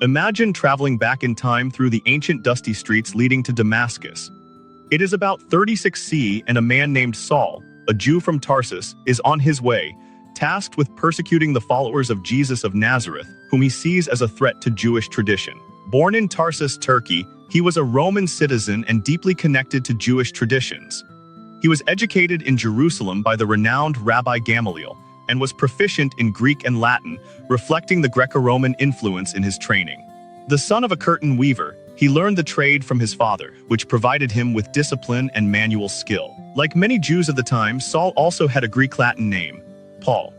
Imagine traveling back in time through the ancient dusty streets leading to Damascus. It is about 36 CE and a man named Saul, a Jew from Tarsus, is on his way, tasked with persecuting the followers of Jesus of Nazareth, whom he sees as a threat to Jewish tradition. Born in Tarsus, Turkey, he was a Roman citizen and deeply connected to Jewish traditions. He was educated in Jerusalem by the renowned Rabbi Gamaliel, and was proficient in Greek and Latin, reflecting the Greco-Roman influence in his training. The son of a curtain weaver, he learned the trade from his father, which provided him with discipline and manual skill. Like many Jews of the time, Saul also had a Greek-Latin name, Paul.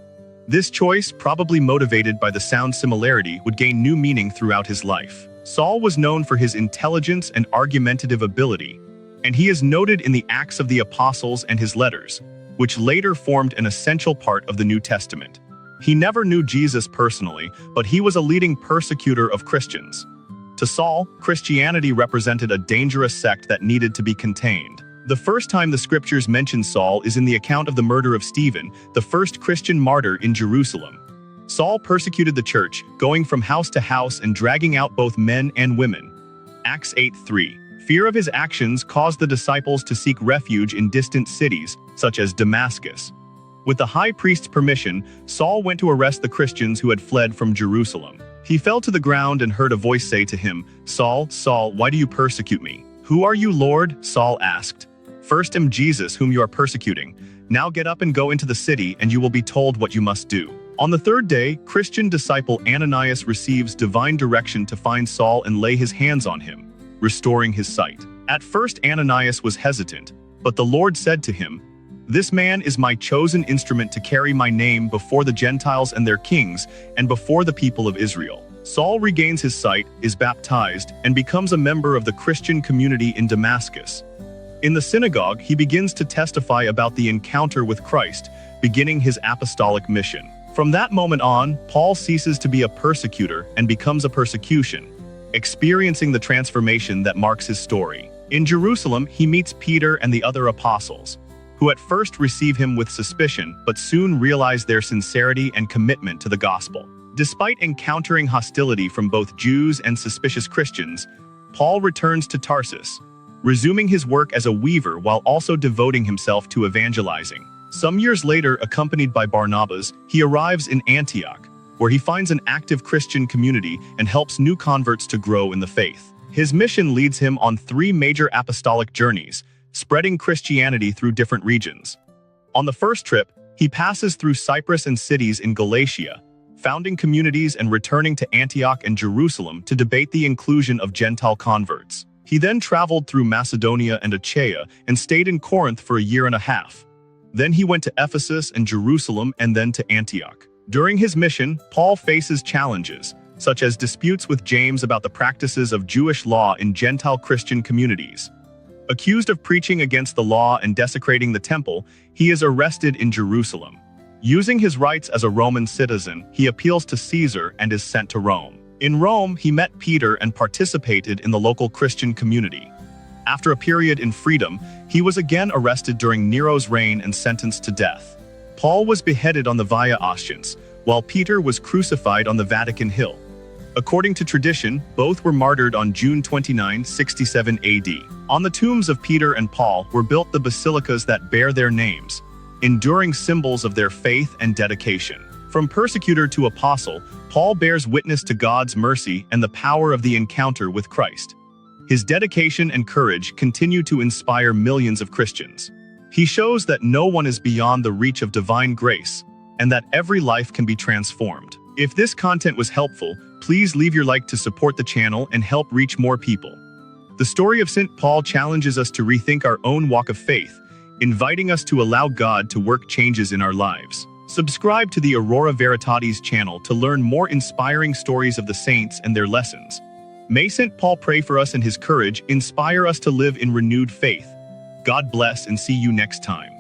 This choice, probably motivated by the sound similarity, would gain new meaning throughout his life. Saul was known for his intelligence and argumentative ability, and he is noted in the Acts of the Apostles and his letters, which later formed an essential part of the New Testament. He never knew Jesus personally, but he was a leading persecutor of Christians. To Saul, Christianity represented a dangerous sect that needed to be contained. The first time the scriptures mention Saul is in the account of the murder of Stephen, the first Christian martyr in Jerusalem. Saul persecuted the church, going from house to house and dragging out both men and women. Acts 8:3. Fear of his actions caused the disciples to seek refuge in distant cities, such as Damascus. With the high priest's permission, Saul went to arrest the Christians who had fled from Jerusalem. He fell to the ground and heard a voice say to him, "Saul, Saul, why do you persecute me?" "Who are you, Lord?" Saul asked. "First am Jesus, whom you are persecuting. Now get up and go into the city, and you will be told what you must do." On the third day, Christian disciple Ananias receives divine direction to find Saul and lay his hands on him, restoring his sight. At first Ananias was hesitant, but the Lord said to him, "This man is my chosen instrument to carry my name before the Gentiles and their kings, and before the people of Israel." Saul regains his sight, is baptized, and becomes a member of the Christian community in Damascus. In the synagogue, he begins to testify about the encounter with Christ, beginning his apostolic mission. From that moment on, Paul ceases to be a persecutor and becomes a persecution, experiencing the transformation that marks his story. In Jerusalem, he meets Peter and the other apostles, who at first receive him with suspicion, but soon realize their sincerity and commitment to the gospel. Despite encountering hostility from both Jews and suspicious Christians, Paul returns to Tarsus, resuming his work as a weaver while also devoting himself to evangelizing. Some years later, accompanied by Barnabas, he arrives in Antioch, where he finds an active Christian community and helps new converts to grow in the faith. His mission leads him on 3 major apostolic journeys, spreading Christianity through different regions. On the first trip, he passes through Cyprus and cities in Galatia, founding communities and returning to Antioch and Jerusalem to debate the inclusion of Gentile converts. He then traveled through Macedonia and Achaia and stayed in Corinth for a year and a half. Then he went to Ephesus and Jerusalem and then to Antioch. During his mission, Paul faces challenges, such as disputes with James about the practices of Jewish law in Gentile Christian communities. Accused of preaching against the law and desecrating the temple, he is arrested in Jerusalem. Using his rights as a Roman citizen, he appeals to Caesar and is sent to Rome. In Rome, he met Peter and participated in the local Christian community. After a period in freedom, he was again arrested during Nero's reign and sentenced to death. Paul was beheaded on the Via Auschwitz, while Peter was crucified on the Vatican Hill. According to tradition, both were martyred on June 29, 67 AD. On the tombs of Peter and Paul were built the basilicas that bear their names, enduring symbols of their faith and dedication. From persecutor to apostle, Paul bears witness to God's mercy and the power of the encounter with Christ. His dedication and courage continue to inspire millions of Christians. He shows that no one is beyond the reach of divine grace, and that every life can be transformed. If this content was helpful, please leave your like to support the channel and help reach more people. The story of St. Paul challenges us to rethink our own walk of faith, inviting us to allow God to work changes in our lives. Subscribe to the Aurora Veritatis channel to learn more inspiring stories of the saints and their lessons. May St. Paul pray for us and his courage inspire us to live in renewed faith. God bless and see you next time.